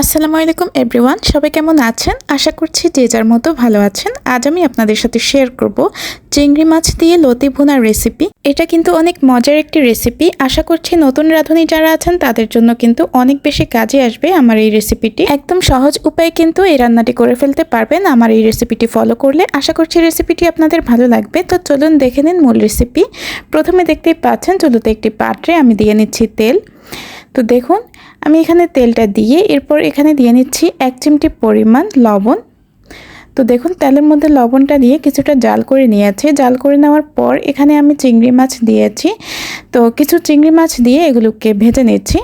আসসালামু আলাইকুম এভরিওয়ান, সবাই কেমন আছেন? আশা করছি যে যার মতো ভালো আছেন। আজ আমি আপনাদের সাথে শেয়ার করব চিংড়ি মাছ দিয়ে লতি ভুনার রেসিপি। এটা কিন্তু অনেক মজার একটি রেসিপি। আশা করছি নতুন রাঁধুনি যারা আছেন তাদের জন্য কিন্তু অনেক বেশি কাজে আসবে আমার এই রেসিপিটি। একদম সহজ উপায়ে কিন্তু এই রান্নাটি করে ফেলতে পারবেন আমার এই রেসিপিটি ফলো করলে। আশা করছি রেসিপিটি আপনাদের ভালো লাগবে। তো চলুন দেখে নিন মূল রেসিপি। প্রথমে দেখতেই পাচ্ছেন চুলোতে একটি পাত্রে আমি দিয়ে নিচ্ছি তেল। তো দেখুন আমি এখানে তেলটা দিয়ে এরপর এখানে দিয়ে নিচ্ছি 1 চিমটি পরিমাণ লবণ। তো দেখুন তেলের মধ্যে লবণটা দিয়ে কিছুটা জাল করে নিয়েছি। জাল করে নেওয়ার পর এখানে আমি চিংড়ি মাছ দিয়েছি। তো কিছু চিংড়ি মাছ দিয়ে এগুলোকে ভেজে নিচ্ছি।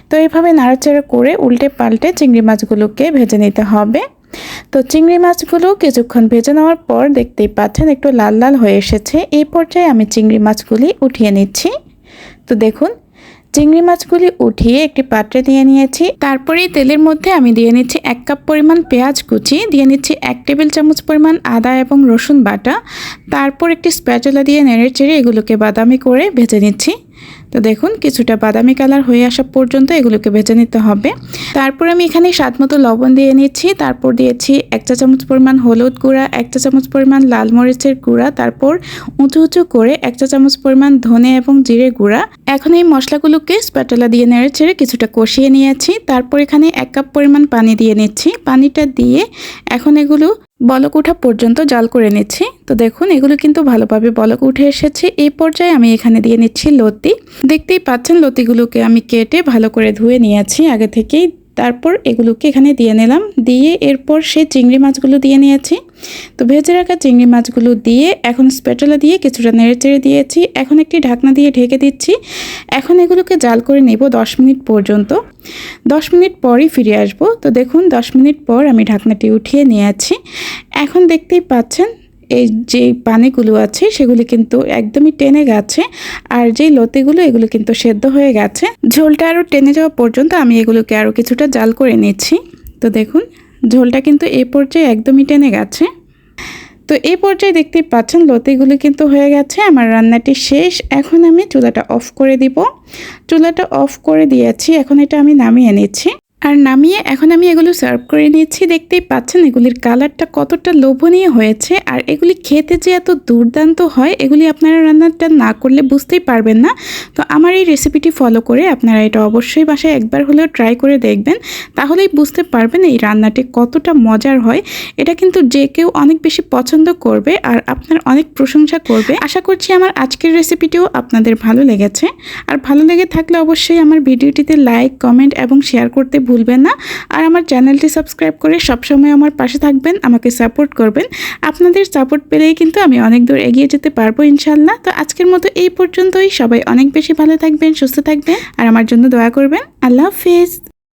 তো এইভাবে নাড়াচাড়া করে উল্টে পাল্টে চিংড়ি মাছগুলোকে ভেজে নিতে হবে। তো চিংড়ি মাছগুলো কিছুক্ষণ ভেজে নেওয়ার পর দেখতেই পাচ্ছেন একটু লাল লাল হয়ে এসেছে। এই পর্যায়ে আমি চিংড়ি মাছগুলি উঠিয়ে নিচ্ছি। তো দেখুন চিংড়ি মাছগুলি উঠিয়ে একটি পাত্রে দিয়ে নিয়েছি। তারপরেই তেলের মধ্যে আমি দিয়ে নিচ্ছি 1 কাপ পরিমাণ পেঁয়াজ কুচি, দিয়ে নিচ্ছি 1 টেবিল চামচ পরিমাণ আদা এবং রসুন বাটা। তারপর একটি স্প্যাচুলা দিয়ে নেড়েচেড়ে এগুলোকে বাদামি করে ভেজে নিচ্ছি। তো দেখুন কিছুটা বাদামি কালার হয়ে আসা পর্যন্ত এগুলোকে ভেজে নিতে হবে। তারপর আমি এখানে স্বাদমতো লবণ দিয়ে নিচ্ছি। তারপর দিয়েছি 1 চা চামচ পরিমাণ হলুদ গুঁড়া, 1 চা চামচ পরিমাণ লাল মরিচের গুঁড়া, তারপর উঁচু উঁচু করে 1 চা চামচ পরিমাণ ধনে এবং জিরে গুঁড়া। এখন এই মশলাগুলোকে স্প্যাটুলা দিয়ে নেড়েচেড়ে কিছুটা কষিয়ে নিয়েছি। তারপর এখানে 1 কাপ পরিমাণ পানি দিয়ে নিচ্ছি। পানিটা দিয়ে এখন এগুলো বলক ওঠা পর্যন্ত জাল করে নিচ্ছি। তো দেখুন এগুলো কিন্তু ভালোভাবে বলক উঠে এসেছে। এই পর্যায়ে আমি এখানে দিয়ে নিচ্ছি লতি। দেখতেই পাচ্ছেন লতিগুলোকে আমি কেটে ভালো করে ধুয়ে নিয়েছি আগে থেকেই। তারপর এগুলোকে এখানে দিয়ে নিলাম। দিয়ে এরপর সেই চিংড়ি মাছগুলো দিয়ে নিয়েছি। তো ভেজে রাখা চিংড়ি মাছগুলো দিয়ে এখন স্প্যাটুলা দিয়ে কিছুটা নেড়েচেড়ে দিয়েছি। এখন একটি ঢাকনা দিয়ে ঢেকে দিচ্ছি। এখন এগুলোকে জাল করে নেব 10 মিনিট পর্যন্ত। 10 মিনিট পরই ফিরে আসব। তো দেখুন 10 মিনিট পর আমি ঢাকনাটি উঠিয়ে নিয়েছি। এখন দেখতেই পাচ্ছেন এই যে পানিগুলো আছে সেগুলি কিন্তু একদমই টেনে গেছে, আর যেই লতিগুলো এগুলো কিন্তু সেদ্ধ হয়ে গেছে। ঝোলটা আরও টেনে যাওয়া পর্যন্ত আমি এগুলোকে আরও কিছুটা জাল করে নিচ্ছি। তো দেখুন ঝোলটা কিন্তু এই পর্যায়ে একদমই টেনে গেছে। তো এই পর্যায়ে দেখতেই পাচ্ছেন লতিগুলো কিন্তু হয়ে গেছে। আমার রান্নাটি শেষ। এখন আমি চুলাটা অফ করে দিব। চুলাটা অফ করে দিয়েছি। এখন এটা আমি নামিয়ে নিচ্ছি। আর নামিয়ে এখন আমি এগুলো সার্ভ করে নিচ্ছি। দেখতেই পাচ্ছেন এগুলির কালারটা কতটা লোভনীয় হয়েছে, আর এগুলি খেতে যে এত দুর্দান্ত হয় এগুলি আপনারা রান্নাটা না করলে বুঝতেই পারবেন না। তো আমার এই রেসিপিটি ফলো করে আপনারা এটা অবশ্যই বাসায় একবার হলেও ট্রাই করে দেখবেন, তাহলেই বুঝতে পারবেন এই রান্নাটি কতটা মজার হয়। এটা কিন্তু যে কেউ অনেক বেশি পছন্দ করবে আর আপনার অনেক প্রশংসা করবে। আশা করছি আমার আজকের রেসিপিটিও আপনাদের ভালো লেগেছে। আর ভালো লেগে থাকলে অবশ্যই আমার ভিডিওটিতে লাইক, কমেন্ট এবং শেয়ার করতে ভুলবেন না। আর আমার চ্যানেলটি সাবস্ক্রাইব করে সবসময় আমার পাশে থাকবেন, আমাকে সাপোর্ট করবেন। আপনাদের সাপোর্ট পেলেই কিন্তু আমি অনেক দূর এগিয়ে যেতে পারবো ইনশাল্লাহ। তো আজকের মতো এই পর্যন্তই। সবাই অনেক বেশি ভালো থাকবেন, সুস্থ থাকবেন আর আমার জন্য দোয়া করবেন। আল্লাহ হাফেজ।